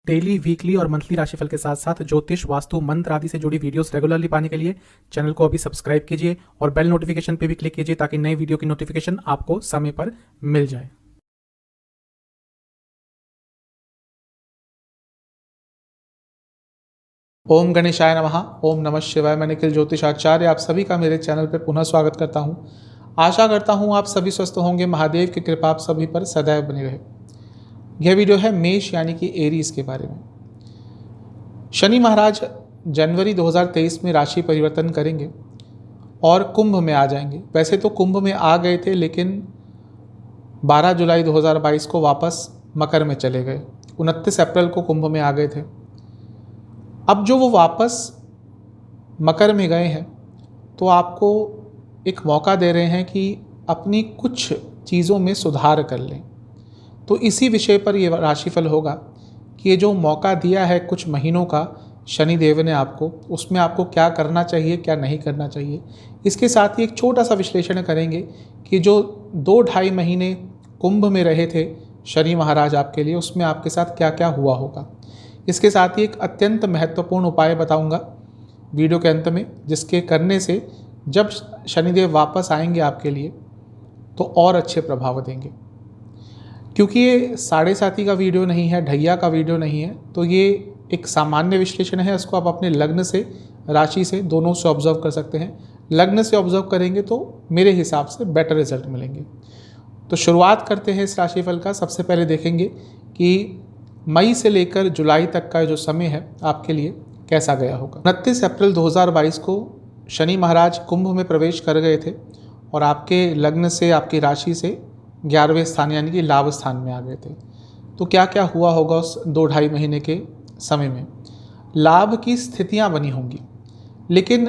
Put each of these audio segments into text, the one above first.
Daily, weekly और monthly राशिफल के साथ साथ ज्योतिष, वास्तु, मंत्र आदि से जुड़ी वीडियोस रेगुलरली पाने के लिए चैनल को अभी सब्सक्राइब कीजिए और बेल नोटिफिकेशन पे भी क्लिक कीजिए ताकि नई वीडियो की नोटिफिकेशन आपको समय पर मिल जाए। ओम गणेशाय नमः। ओम नमः शिवाय। मैं निखिल ज्योतिषाचार्य आप सभी का मेरे चैनल पर पुनः स्वागत करता हूं। आशा करता हूं आप सभी स्वस्थ होंगे। महादेव की कृपा आप सभी पर सदैव बनी रहे। यह वीडियो है मेष यानी कि एरीज के बारे में। शनि महाराज जनवरी 2023 में राशि परिवर्तन करेंगे और कुंभ में आ जाएंगे। वैसे तो कुंभ में आ गए थे, लेकिन 12 जुलाई 2022 को वापस मकर में चले गए। 29 अप्रैल को कुंभ में आ गए थे। अब जो वो वापस मकर में गए हैं तो आपको एक मौका दे रहे हैं कि अपनी कुछ चीज़ों में सुधार कर लें। तो इसी विषय पर ये राशिफल होगा कि ये जो मौका दिया है कुछ महीनों का शनि देव ने आपको, उसमें आपको क्या करना चाहिए, क्या नहीं करना चाहिए। इसके साथ ही एक छोटा सा विश्लेषण करेंगे कि जो 2-2.5 महीने कुंभ में रहे थे शनि महाराज आपके लिए, उसमें आपके साथ क्या क्या हुआ होगा। इसके साथ ही एक अत्यंत महत्वपूर्ण उपाय बताऊंगा वीडियो के अंत में, जिसके करने से जब शनिदेव वापस आएंगे आपके लिए तो और अच्छे प्रभाव देंगे। क्योंकि ये 7.5 का वीडियो नहीं है, ढैया का वीडियो नहीं है, तो ये एक सामान्य विश्लेषण है। इसको आप अपने लग्न से, राशि से, दोनों से ऑब्जर्व कर सकते हैं। लग्न से ऑब्जर्व करेंगे तो मेरे हिसाब से बेटर रिजल्ट मिलेंगे। तो शुरुआत करते हैं इस राशिफल का। सबसे पहले देखेंगे कि मई से लेकर जुलाई तक का जो समय है आपके लिए कैसा गया होगा। 29 अप्रैल 2022 को शनि महाराज कुंभ में प्रवेश कर गए थे और आपके लग्न से, आपकी राशि से 11वें स्थान यानी कि लाभ स्थान में आ गए थे। तो क्या क्या हुआ होगा उस 2-2.5 महीने के समय में। लाभ की स्थितियां बनी होंगी, लेकिन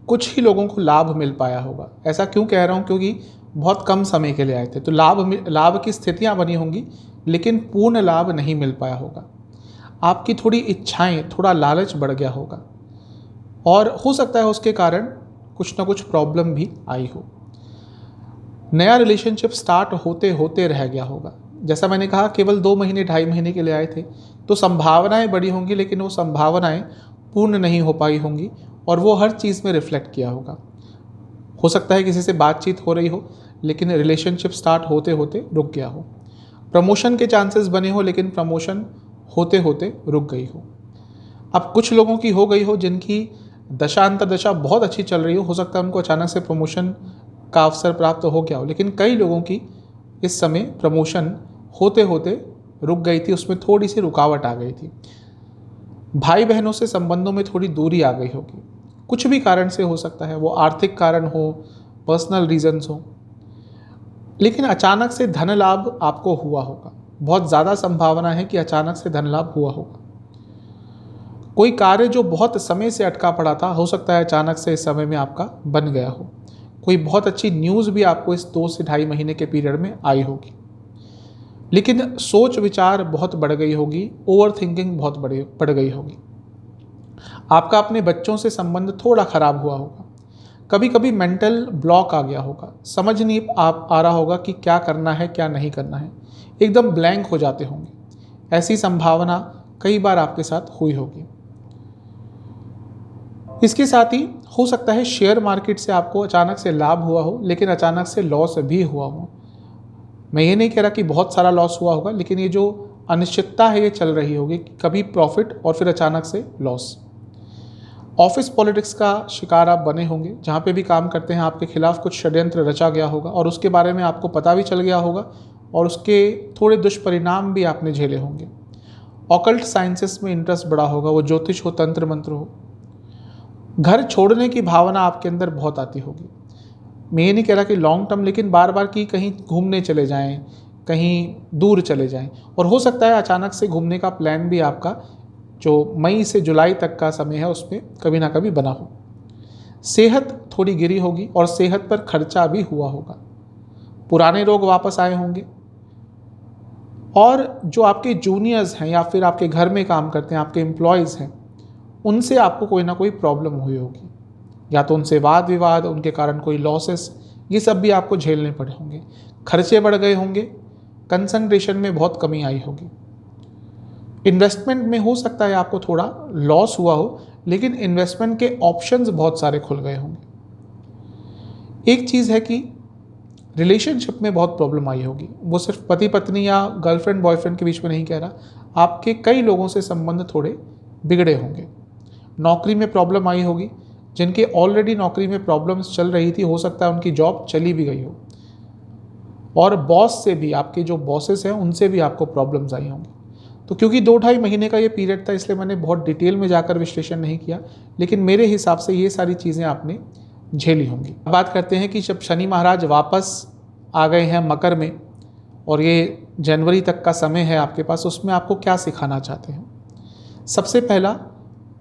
कुछ ही लोगों को लाभ मिल पाया होगा। ऐसा क्यों कह रहा हूँ, क्योंकि बहुत कम समय के लिए आए थे। तो लाभ की स्थितियां बनी होंगी, लेकिन पूर्ण लाभ नहीं मिल पाया होगा। आपकी थोड़ी इच्छाएं, थोड़ा लालच बढ़ गया होगा और हो सकता है उसके कारण कुछ ना कुछ प्रॉब्लम भी आई हो। नया रिलेशनशिप स्टार्ट होते होते रह गया होगा। जैसा मैंने कहा, केवल 2 महीने 2.5 महीने के लिए आए थे, तो संभावनाएं बड़ी होंगी, लेकिन वो संभावनाएं पूर्ण नहीं हो पाई होंगी और वो हर चीज़ में रिफ्लेक्ट किया होगा। हो सकता है किसी से बातचीत हो रही हो, लेकिन रिलेशनशिप स्टार्ट होते होते रुक गया हो। प्रमोशन के चांसेस बने हो, लेकिन प्रमोशन होते होते रुक गई हो। अब कुछ लोगों की हो गई हो जिनकी दशा अंतर्दशा बहुत अच्छी चल रही हो सकता है उनको अचानक से प्रमोशन का अवसर प्राप्त हो गया हो, लेकिन कई लोगों की इस समय प्रमोशन होते होते रुक गई थी, उसमें थोड़ी सी रुकावट आ गई थी। भाई बहनों से संबंधों में थोड़ी दूरी आ गई होगी, कुछ भी कारण से हो सकता है, वो आर्थिक कारण हो, पर्सनल रीजंस हो, लेकिन अचानक से धन लाभ आपको हुआ होगा। बहुत ज़्यादा संभावना है कि अचानक से धन लाभ हुआ होगा। कोई कार्य जो बहुत समय से अटका पड़ा था, हो सकता है अचानक से इस समय में आपका बन गया हो। कोई बहुत अच्छी न्यूज़ भी आपको इस 2 से 2.5 महीने के पीरियड में आई होगी, लेकिन सोच विचार बहुत बढ़ गई होगी, ओवर थिंकिंग बहुत बढ़ गई होगी। आपका अपने बच्चों से संबंध थोड़ा खराब हुआ होगा। कभी कभी मेंटल ब्लॉक आ गया होगा, समझ नहीं आ रहा होगा कि क्या करना है, क्या नहीं करना है, एकदम ब्लैंक हो जाते होंगे। ऐसी संभावना कई बार आपके साथ हुई होगी। इसके साथ ही हो सकता है शेयर मार्केट से आपको अचानक से लाभ हुआ हो, लेकिन अचानक से लॉस भी हुआ हो। मैं ये नहीं कह रहा कि बहुत सारा लॉस हुआ होगा, लेकिन ये जो अनिश्चितता है ये चल रही होगी, कभी प्रॉफिट और फिर अचानक से लॉस। ऑफिस पॉलिटिक्स का शिकार आप बने होंगे। जहाँ पे भी काम करते हैं आपके खिलाफ कुछ षड्यंत्र रचा गया होगा और उसके बारे में आपको पता भी चल गया होगा और उसके थोड़े दुष्परिणाम भी आपने झेले होंगे। ऑकल्ट साइंसेस में इंटरेस्ट बढ़ा होगा, वो ज्योतिष हो, तंत्र मंत्र हो। घर छोड़ने की भावना आपके अंदर बहुत आती होगी। मैं ये नहीं कह रहा कि लॉन्ग टर्म, लेकिन बार बार कि कहीं घूमने चले जाएं, कहीं दूर चले जाएं। और हो सकता है अचानक से घूमने का प्लान भी आपका जो मई से जुलाई तक का समय है उसमें कभी ना कभी बना हो। सेहत थोड़ी गिरी होगी और सेहत पर खर्चा भी हुआ होगा। पुराने रोग वापस आए होंगे और जो आपके जूनियर्स हैं या फिर आपके घर में काम करते हैं, आपके एम्प्लॉयज़ हैं, उनसे आपको कोई ना कोई प्रॉब्लम हुई होगी, या तो उनसे वाद विवाद, उनके कारण कोई लॉसेस, ये सब भी आपको झेलने पड़े होंगे। खर्चे बढ़ गए होंगे, कंसंट्रेशन में बहुत कमी आई होगी। इन्वेस्टमेंट में हो सकता है आपको थोड़ा लॉस हुआ हो, लेकिन इन्वेस्टमेंट के ऑप्शंस बहुत सारे खुल गए होंगे। एक चीज़ है कि रिलेशनशिप में बहुत प्रॉब्लम आई होगी, वो सिर्फ पति पत्नी या गर्लफ्रेंड बॉयफ्रेंड के बीच में नहीं कह रहा, आपके कई लोगों से संबंध थोड़े बिगड़े होंगे। नौकरी में प्रॉब्लम आई होगी, जिनके ऑलरेडी नौकरी में प्रॉब्लम्स चल रही थी, हो सकता है उनकी जॉब चली भी गई हो। और बॉस से भी, आपके जो बॉसेस हैं उनसे भी आपको प्रॉब्लम्स आई होंगी। तो क्योंकि 2-2.5 महीने का ये पीरियड था, इसलिए मैंने बहुत डिटेल में जाकर विश्लेषण नहीं किया, लेकिन मेरे हिसाब से ये सारी चीज़ें आपने झेली होंगी। अब बात करते हैं कि जब शनि महाराज वापस आ गए हैं मकर में और ये जनवरी तक का समय है आपके पास, उसमें आपको क्या सिखाना चाहते हैं। सबसे पहला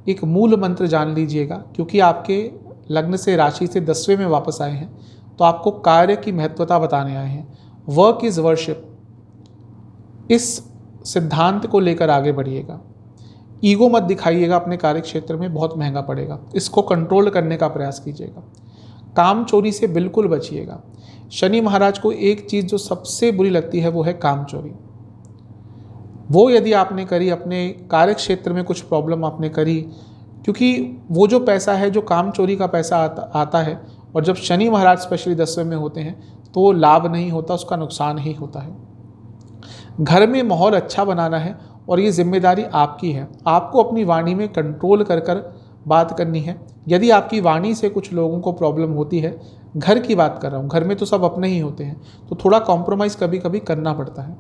एक मूल मंत्र जान लीजिएगा, क्योंकि आपके लग्न से राशि से 10वें में वापस आए हैं, तो आपको कार्य की महत्वता बताने आए हैं। वर्क इज़ वर्शिप, इस सिद्धांत को लेकर आगे बढ़िएगा। ईगो मत दिखाइएगा अपने कार्य क्षेत्र में, बहुत महंगा पड़ेगा। इसको कंट्रोल करने का प्रयास कीजिएगा। काम चोरी से बिल्कुल बचिएगा। शनि महाराज को एक चीज़ जो सबसे बुरी लगती है वो है काम चोरी। वो यदि आपने करी, अपने कार्य क्षेत्र में कुछ प्रॉब्लम आपने करी, क्योंकि वो जो पैसा है, जो काम चोरी का पैसा आता है, और जब शनि महाराज स्पेशली 10वें में होते हैं तो वो लाभ नहीं होता, उसका नुकसान ही होता है। घर में माहौल अच्छा बनाना है और ये जिम्मेदारी आपकी है। आपको अपनी वाणी में कंट्रोल कर कर बात करनी है। यदि आपकी वाणी से कुछ लोगों को प्रॉब्लम होती है, घर की बात कर रहा हूँ, घर में तो सब अपने ही होते हैं, तो थोड़ा कॉम्प्रोमाइज़ कभी कभी करना पड़ता है।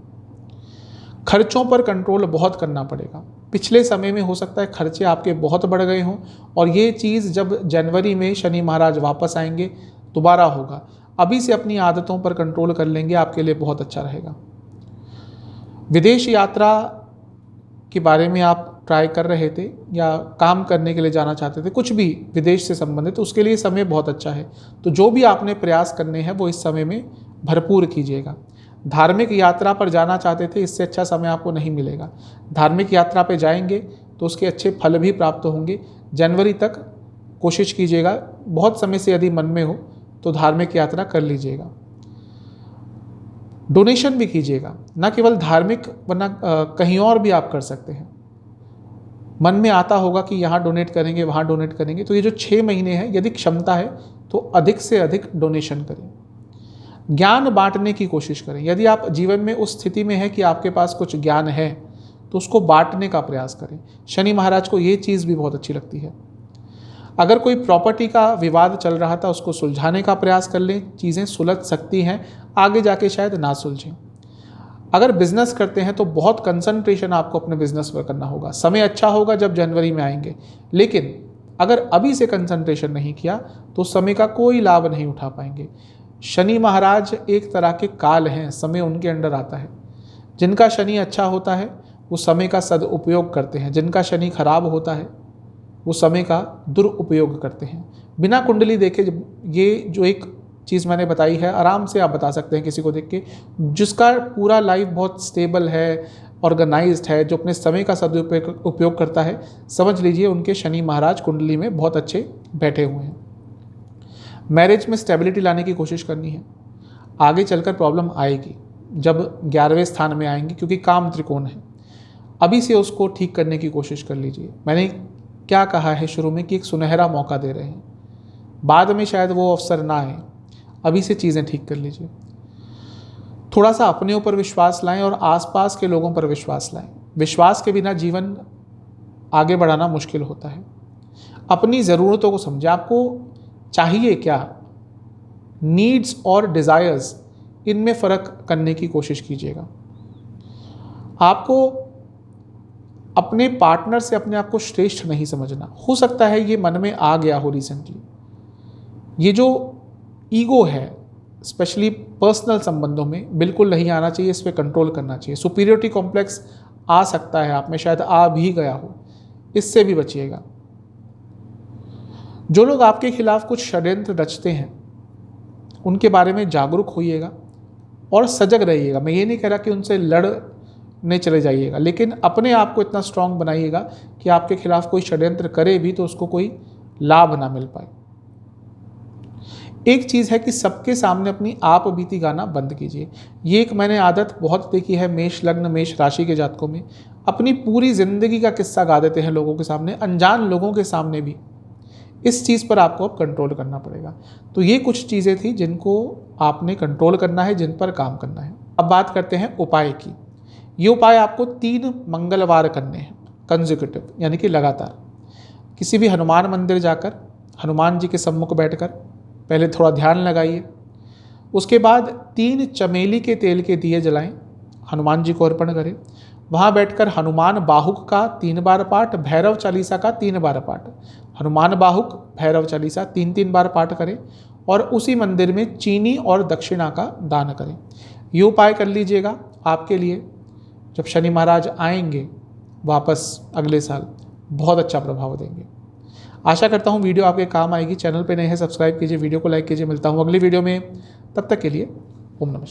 खर्चों पर कंट्रोल बहुत करना पड़ेगा। पिछले समय में हो सकता है खर्चे आपके बहुत बढ़ गए हों, और ये चीज़ जब जनवरी में शनि महाराज वापस आएंगे दोबारा होगा। अभी से अपनी आदतों पर कंट्रोल कर लेंगे, आपके लिए बहुत अच्छा रहेगा। विदेश यात्रा के बारे में आप ट्राई कर रहे थे या काम करने के लिए जाना चाहते थे, कुछ भी विदेश से संबंधित, तो उसके लिए समय बहुत अच्छा है। तो जो भी आपने प्रयास करने हैं वो इस समय में भरपूर कीजिएगा। धार्मिक यात्रा पर जाना चाहते थे, इससे अच्छा समय आपको नहीं मिलेगा। धार्मिक यात्रा पे जाएंगे तो उसके अच्छे फल भी प्राप्त होंगे। जनवरी तक कोशिश कीजिएगा, बहुत समय से यदि मन में हो तो धार्मिक यात्रा कर लीजिएगा। डोनेशन भी कीजिएगा, ना केवल धार्मिक, वरना कहीं और भी आप कर सकते हैं। मन में आता होगा कि यहाँ डोनेट करेंगे, वहाँ डोनेट करेंगे, तो ये जो 6 महीने हैं, यदि क्षमता है तो अधिक से अधिक डोनेशन करें। ज्ञान बांटने की कोशिश करें। यदि आप जीवन में उस स्थिति में हैं कि आपके पास कुछ ज्ञान है, तो उसको बांटने का प्रयास करें। शनि महाराज को ये चीज़ भी बहुत अच्छी लगती है। अगर कोई प्रॉपर्टी का विवाद चल रहा था, उसको सुलझाने का प्रयास कर लें, चीज़ें सुलझ सकती हैं, आगे जाके शायद ना सुलझें। अगर बिजनेस करते हैं तो बहुत कंसंट्रेशन आपको अपने बिजनेस पर करना होगा। समय अच्छा होगा जब जनवरी में आएंगे, लेकिन अगर अभी से कंसंट्रेशन नहीं किया तो समय का कोई लाभ नहीं उठा पाएंगे। शनि महाराज एक तरह के काल हैं, समय उनके अंडर आता है। जिनका शनि अच्छा होता है वो समय का सदुपयोग करते हैं, जिनका शनि खराब होता है वो समय का दुरुपयोग करते हैं। बिना कुंडली देखे, ये जो एक चीज़ मैंने बताई है, आराम से आप बता सकते हैं किसी को देख के, जिसका पूरा लाइफ बहुत स्टेबल है, ऑर्गेनाइज्ड है, जो अपने समय का सदुपयोग करता है, समझ लीजिए उनके शनि महाराज कुंडली में बहुत अच्छे बैठे हुए हैं। मैरिज में स्टेबिलिटी लाने की कोशिश करनी है। आगे चलकर प्रॉब्लम आएगी जब 11वें स्थान में आएंगे, क्योंकि काम त्रिकोण है। अभी से उसको ठीक करने की कोशिश कर लीजिए। मैंने क्या कहा है शुरू में कि एक सुनहरा मौका दे रहे हैं, बाद में शायद वो अवसर ना आए। अभी से चीज़ें ठीक कर लीजिए। थोड़ा सा अपने ऊपर विश्वास लाएं और आसपास के लोगों पर विश्वास लाएं। विश्वास के बिना जीवन आगे बढ़ाना मुश्किल होता है। अपनी ज़रूरतों को समझें, आपको चाहिए क्या, नीड्स और डिज़ायर्स, इनमें फ़र्क करने की कोशिश कीजिएगा। आपको अपने पार्टनर से अपने आप को श्रेष्ठ नहीं समझना। हो सकता है ये मन में आ गया हो रिसेंटली। ये जो ईगो है, स्पेशली पर्सनल संबंधों में, बिल्कुल नहीं आना चाहिए। इस पर कंट्रोल करना चाहिए। सुपीरियरिटी कॉम्प्लेक्स आ सकता है आप में, शायद आ भी गया हो, इससे भी बचिएगा। जो लोग आपके खिलाफ कुछ षड्यंत्र रचते हैं उनके बारे में जागरूक होइएगा और सजग रहिएगा। मैं ये नहीं कह रहा कि उनसे लड़ने चले जाइएगा, लेकिन अपने आप को इतना स्ट्रांग बनाइएगा कि आपके खिलाफ कोई षड्यंत्र करे भी तो उसको कोई लाभ ना मिल पाए। एक चीज़ है कि सबके सामने अपनी आप बीती गाना बंद कीजिए। ये एक मैंने आदत बहुत देखी है मेष लग्न मेष राशि के जातकों में, अपनी पूरी ज़िंदगी का किस्सा गा देते हैं लोगों के सामने, अनजान लोगों के सामने भी। इस चीज़ पर आपको अब कंट्रोल करना पड़ेगा। तो ये कुछ चीज़ें थी जिनको आपने कंट्रोल करना है, जिन पर काम करना है। अब बात करते हैं उपाय की। ये उपाय आपको 3 मंगलवार करने हैं कंसेक्यूटिव, यानी कि लगातार। किसी भी हनुमान मंदिर जाकर हनुमान जी के सम्मुख बैठकर पहले थोड़ा ध्यान लगाइए। उसके बाद 3 चमेली के तेल के दिए जलाएं, हनुमान जी को अर्पण करें। वहाँ बैठकर हनुमान बाहुक का 3 बार पाठ, भैरव चालीसा का 3 बार पाठ, हनुमान बाहुक भैरव चालीसा 3-3 बार पाठ करें और उसी मंदिर में चीनी और दक्षिणा का दान करें। ये उपाय कर लीजिएगा, आपके लिए जब शनि महाराज आएंगे वापस अगले साल बहुत अच्छा प्रभाव देंगे। आशा करता हूँ वीडियो आपके काम आएगी। चैनल पे नए हैं सब्सक्राइब कीजिए, वीडियो को लाइक कीजिए। मिलता हूँ अगली वीडियो में, तब तक के लिए ओम नमः।